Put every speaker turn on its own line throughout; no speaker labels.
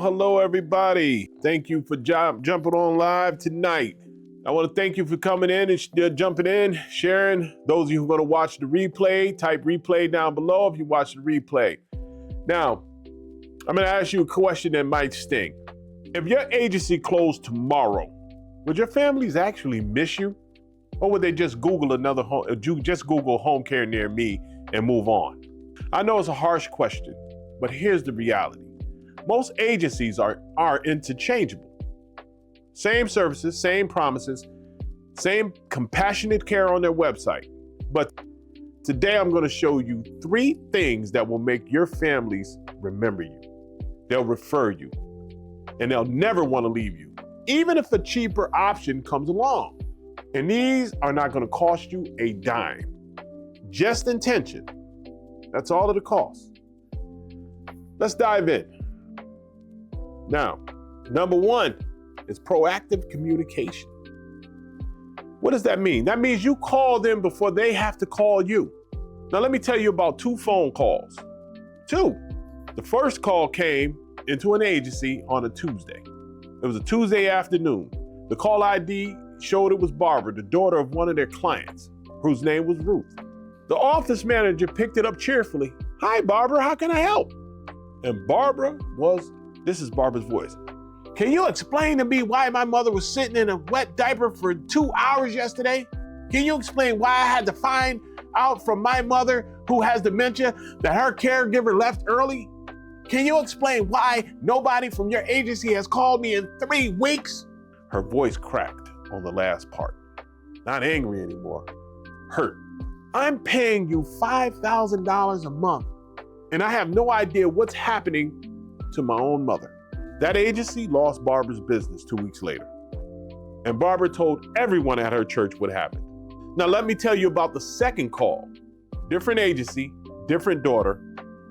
Hello, everybody. Thank you for jumping on live tonight. I want to thank you for coming in and jumping in, sharing. Those of you who are going to watch the replay, type replay down below if you watch the replay. Now, I'm going to ask you a question that might sting. If your agency closed tomorrow, would your families actually miss you? Or would they just Google Google home care near me and move on? I know it's a harsh question, but here's the reality. Most agencies are interchangeable. Same services, same promises, same compassionate care on their website. But today I'm going to show you 3 things that will make your families remember you. They'll refer you, and they'll never want to leave you, even if a cheaper option comes along. And these are not going to cost you a dime. Just intention. That's all it'll cost. Let's dive in. Now, number 1 is proactive communication. What does that mean? That means you call them before they have to call you. Now, let me tell you about 2 phone calls. 2. The first call came into an agency on a Tuesday. It was a Tuesday afternoon. The call ID showed it was Barbara, the daughter of one of their clients, whose name was Ruth. The office manager picked it up cheerfully. "Hi, Barbara, how can I help?" And this is Barbara's voice. "Can you explain to me why my mother was sitting in a wet diaper for 2 hours yesterday? Can you explain why I had to find out from my mother, who has dementia, that her caregiver left early? Can you explain why nobody from your agency has called me in 3 weeks? Her voice cracked on the last part. Not angry anymore, hurt. "I'm paying you $5,000 a month, and I have no idea what's happening to my own mother." That agency lost Barbara's business 2 weeks later. And Barbara told everyone at her church what happened. Now let me tell you about the second call. Different agency, different daughter.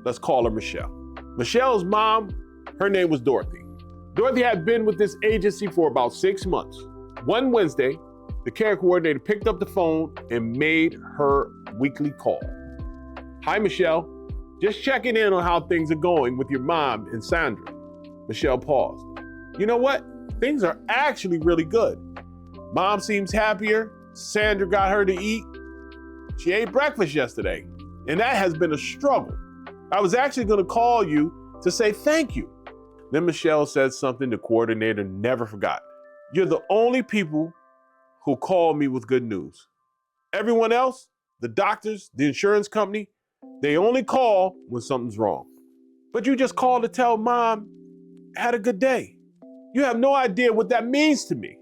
Let's call her Michelle. Michelle's mom, her name was Dorothy. Dorothy had been with this agency for about 6 months. One Wednesday, the care coordinator picked up the phone and made her weekly call. "Hi, Michelle. Just checking in on how things are going with your mom and Sandra." Michelle paused. "You know what? Things are actually really good. Mom seems happier. Sandra got her to eat. She ate breakfast yesterday, and that has been a struggle. I was actually going to call you to say thank you." Then Michelle said something the coordinator never forgot. "You're the only people who call me with good news. Everyone else, the doctors, the insurance company, they only call when something's wrong. But you just called to tell Mom had a good day. You have no idea what that means to me."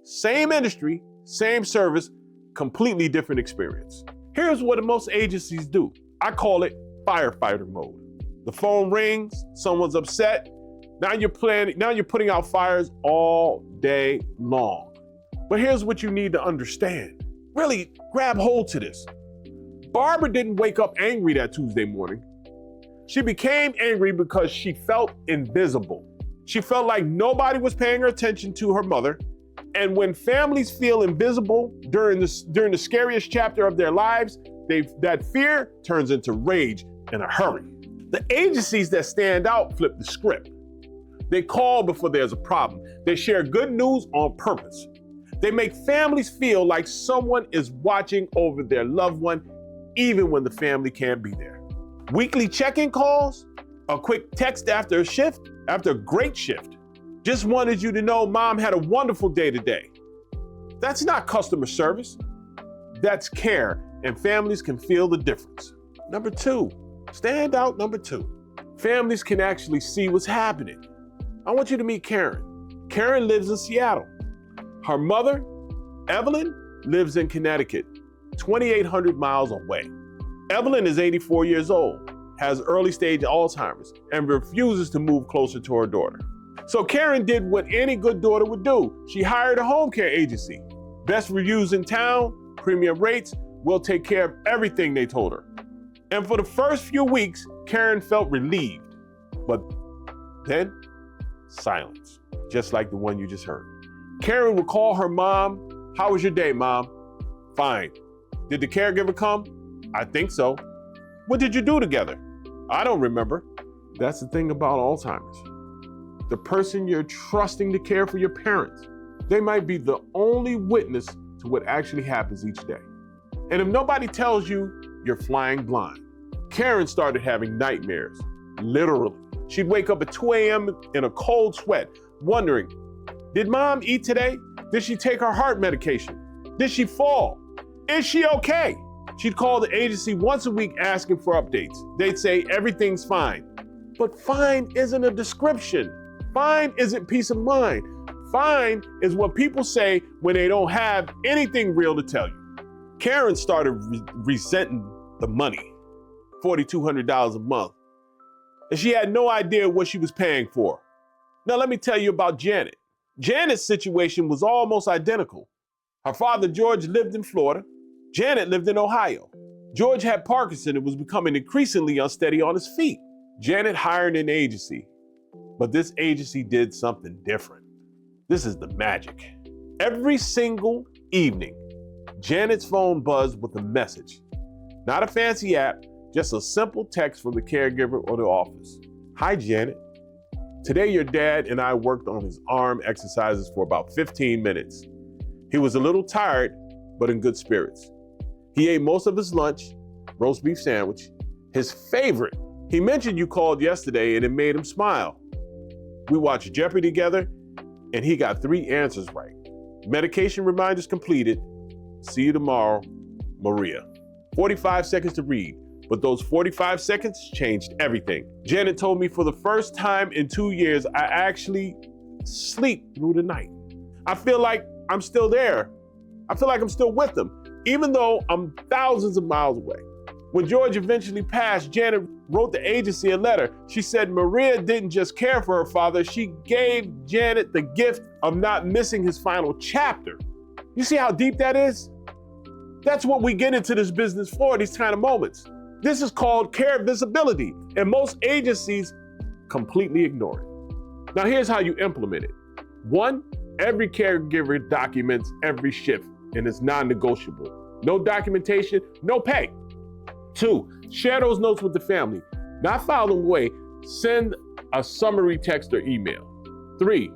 Same industry, same service, completely different experience. Here's what most agencies do. I call it firefighter mode. The phone rings, someone's upset. Now you're putting out fires all day long. But here's what you need to understand. Really grab hold to this. Barbara didn't wake up angry that Tuesday morning. She became angry because she felt invisible. She felt like nobody was paying her attention to her mother. And when families feel invisible during the scariest chapter of their lives, that fear turns into rage in a hurry. The agencies that stand out flip the script. They call before there's a problem. They share good news on purpose. They make families feel like someone is watching over their loved one, even when the family can't be there. Weekly check-in calls, a quick text after a great shift. "Just wanted you to know Mom had a wonderful day today." That's not customer service. That's care, and families can feel the difference. Number 2, stand out number 2. Families can actually see what's happening. I want you to meet Karen. Karen lives in Seattle. Her mother, Evelyn, lives in Connecticut, 2,800 miles away. Evelyn is 84 years old, has early stage Alzheimer's, and refuses to move closer to her daughter. So Karen did what any good daughter would do. She hired a home care agency. Best reviews in town, premium rates, will take care of everything, they told her. And for the first few weeks, Karen felt relieved. But then, silence, just like the one you just heard. Karen would call her mom, "How was your day, Mom?" "Fine." "Did the caregiver come?" "I think so." "What did you do together?" "I don't remember." That's the thing about Alzheimer's. the person you're trusting to care for your parents. They might be the only witness to what actually happens each day. And if nobody tells you, you're flying blind. Karen started having nightmares, literally. She'd wake up at 2 a.m. in a cold sweat, wondering, did mom eat today? Did she take her heart medication? Did she fall? Is she okay? She'd call the agency once a week asking for updates. They'd say everything's fine. But fine isn't a description. Fine isn't peace of mind. Fine is what people say when they don't have anything real to tell you. Karen started resenting the money, $4,200 a month, and she had no idea what she was paying for. Now let me tell you about Janet. Janet's situation was almost identical. Her father, George, lived in Florida. Janet lived in Ohio. George had Parkinson and was becoming increasingly unsteady on his feet. Janet hired an agency, but this agency did something different. This is the magic. Every single evening, Janet's phone buzzed with a message. Not a fancy app, just a simple text from the caregiver or the office. Hi, Janet. Today, your dad and I worked on his arm exercises for about 15 minutes. He was a little tired, but in good spirits. He ate most of his lunch, roast beef sandwich, his favorite. He mentioned you called yesterday and it made him smile. We watched Jeopardy together and he got 3 answers right. Medication reminders completed. See you tomorrow, Maria. 45 seconds to read, but those 45 seconds changed everything. Janet told me for the first time in 2 years, I actually sleep through the night. I feel like I'm still there. I feel like I'm still with them, even though I'm thousands of miles away. When George eventually passed, Janet wrote the agency a letter. She said Maria didn't just care for her father, she gave Janet the gift of not missing his final chapter. You see how deep that is? That's what we get into this business for, these kind of moments. This is called care visibility, and most agencies completely ignore it. Now here's how you implement it. 1, every caregiver documents every shift, and it's non-negotiable. No documentation, no pay. 2, share those notes with the family. Not file them away, send a summary text or email. 3,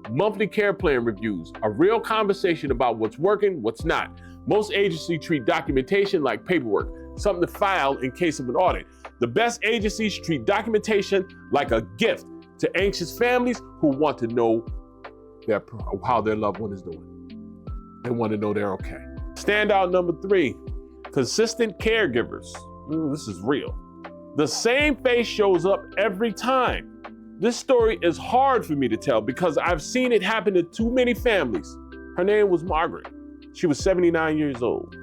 monthly care plan reviews, a real conversation about what's working, what's not. Most agencies treat documentation like paperwork, something to file in case of an audit. The best agencies treat documentation like a gift to anxious families who want to know how their loved one is doing. They want to know they're okay. Standout number 3, consistent caregivers. This is real. The same face shows up every time. This story is hard for me to tell because I've seen it happen to too many families. Her name was Margaret. She was 79 years old.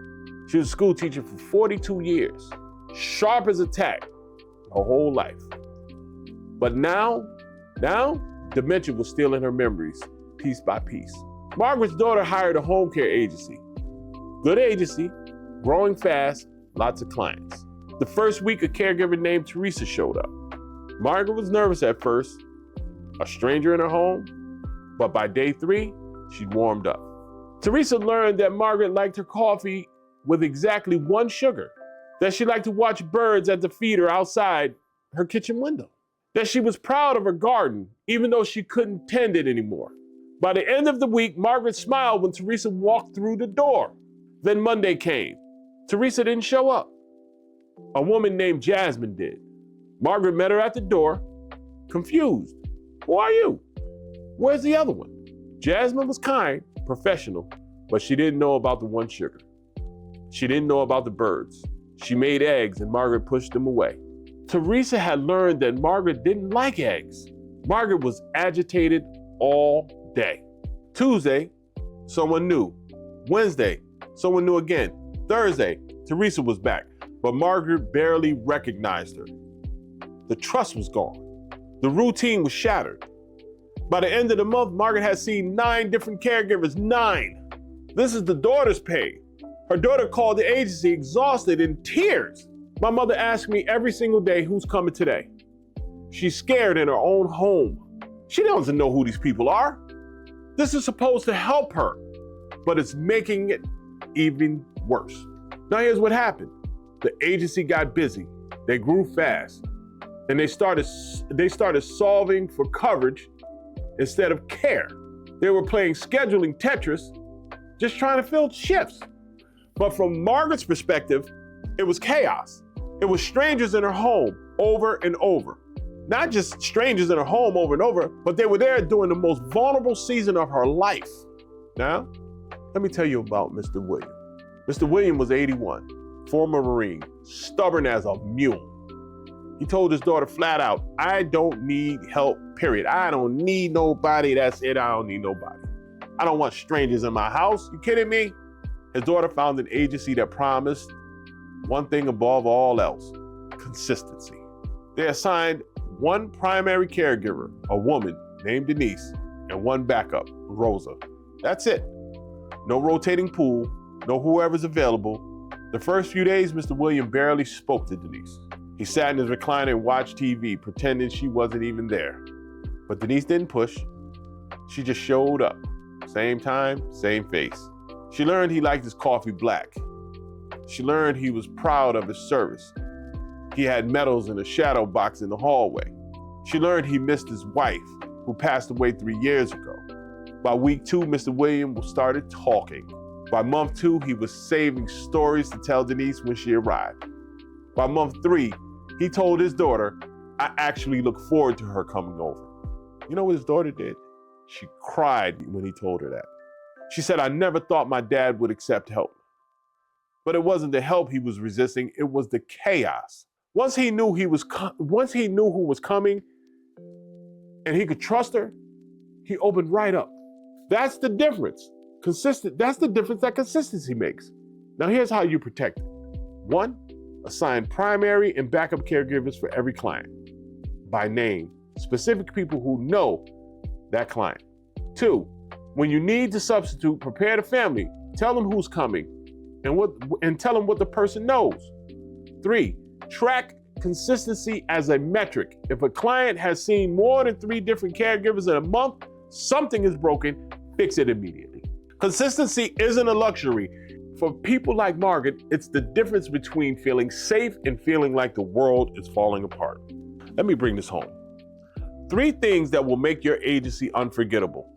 She was a school teacher for 42 years. Sharp as a tack, her whole life. But now, dementia was stealing her memories, piece by piece. Margaret's daughter hired a home care agency. Good agency, growing fast, lots of clients. The first week, a caregiver named Teresa showed up. Margaret was nervous at first, a stranger in her home, but by day 3, she'd warmed up. Teresa learned that Margaret liked her coffee with exactly 1 sugar, that she liked to watch birds at the feeder outside her kitchen window, that she was proud of her garden, even though she couldn't tend it anymore. By the end of the week, Margaret smiled when Teresa walked through the door. Then Monday came. Teresa didn't show up. A woman named Jasmine did. Margaret met her at the door, confused. Who are you? Where's the other one? Jasmine was kind, professional, but she didn't know about the 1 sugar. She didn't know about the birds. She made eggs and Margaret pushed them away. Teresa had learned that Margaret didn't like eggs. Margaret was agitated all day. Tuesday, someone new. Wednesday, someone new again. Thursday, Teresa was back, but Margaret barely recognized her. The trust was gone. The routine was shattered. By the end of the month, Margaret had seen 9 different caregivers, 9. This is the daughter's pay. Her daughter called the agency exhausted in tears. My mother asked me every single day, who's coming today? She's scared in her own home. She doesn't know who these people are. This is supposed to help her, but it's making it even worse. Now here's what happened. The agency got busy. They grew fast, and they started solving for coverage instead of care. They were playing scheduling Tetris, just trying to fill shifts. But from Margaret's perspective, it was chaos. It was strangers in her home over and over. Not just strangers in her home over and over, but they were there during the most vulnerable season of her life. Now, let me tell you about Mr. William. Mr. William was 81, former Marine, stubborn as a mule. He told his daughter flat out, I don't need help, period. I don't need nobody, that's it, I don't need nobody. I don't want strangers in my house, you kidding me? His daughter found an agency that promised one thing above all else, consistency. They assigned one primary caregiver, a woman named Denise, and one backup, Rosa. That's it. No rotating pool, no whoever's available. The first few days, Mr. William barely spoke to Denise. He sat in his recliner and watched TV, pretending she wasn't even there. But Denise didn't push. She just showed up. Same time, same face. She learned he liked his coffee black. She learned he was proud of his service. He had medals in a shadow box in the hallway. She learned he missed his wife, who passed away 3 years ago. By week 2, Mr. William started talking. By month 2, he was saving stories to tell Denise when she arrived. By month 3, he told his daughter, I actually look forward to her coming over. You know what his daughter did? She cried when he told her that. She said, I never thought my dad would accept help. But it wasn't the help he was resisting, it was the chaos. Once he knew who was coming and he could trust her, he opened right up. That's the difference. That's the difference that consistency makes. Now here's how you protect it. 1, assign primary and backup caregivers for every client by name, specific people who know that client. 2, when you need to substitute, prepare the family, tell them who's coming and tell them what the person knows. 3, track consistency as a metric. If a client has seen more than 3 different caregivers in a month, something is broken, fix it immediately. Consistency isn't a luxury. For people like Margaret, it's the difference between feeling safe and feeling like the world is falling apart. Let me bring this home. 3 things that will make your agency unforgettable.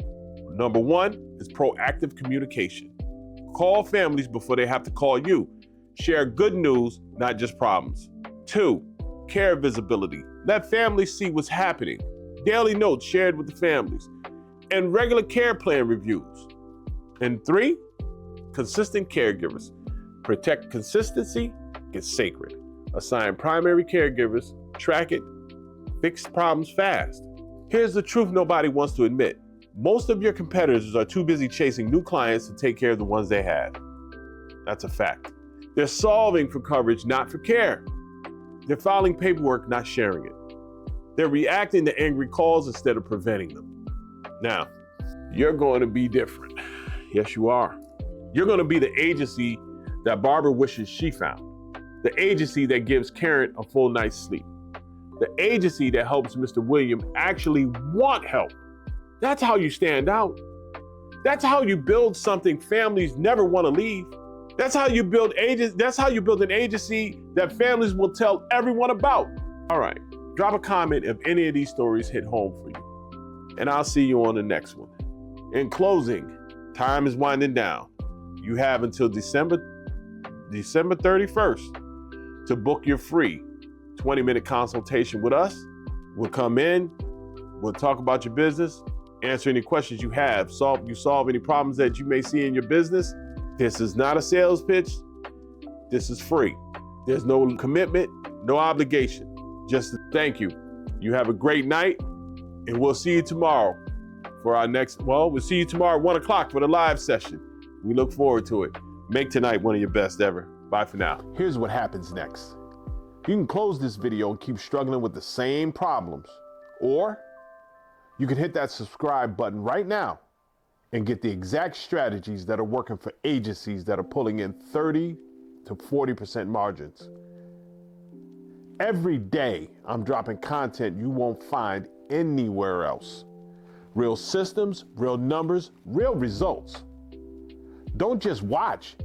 Number 1 is proactive communication. Call families before they have to call you. Share good news, not just problems. 2, care visibility. Let families see what's happening. Daily notes shared with the families. And regular care plan reviews. And 3, consistent caregivers. Protect consistency, it's sacred. Assign primary caregivers, track it, fix problems fast. Here's the truth nobody wants to admit. Most of your competitors are too busy chasing new clients to take care of the ones they have. That's a fact. They're solving for coverage, not for care. They're filing paperwork, not sharing it. They're reacting to angry calls instead of preventing them. Now, you're going to be different. Yes, you are. You're going to be the agency that Barbara wishes she found. The agency that gives Karen a full night's sleep. The agency that helps Mr. William actually want help. That's how you stand out. That's how you build something families never want to leave. That's how you build an agency that families will tell everyone about. All right, drop a comment if any of these stories hit home for you. And I'll see you on the next one. In closing, time is winding down. You have until December 31st to book your free 20-minute consultation with us. We'll come in, we'll talk about your business, answer any questions you have, solve any problems that you may see in your business. This is not a sales pitch. This is free. There's no commitment, no obligation. Just thank you. You have a great night, and we'll see you tomorrow for our we'll see you tomorrow at 1 o'clock for the live session. We look forward to it. Make tonight one of your best ever. Bye for now. Here's what happens next. You can close this video and keep struggling with the same problems, or you can hit that subscribe button right now and get the exact strategies that are working for agencies that are pulling in 30 to 40% margins. Every day, I'm dropping content you won't find anywhere else. Real systems, real numbers, real results. Don't just watch.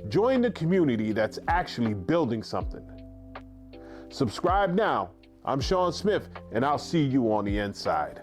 Join the community that's actually building something. Subscribe now. I'm Sean Smith, and I'll see you on the inside.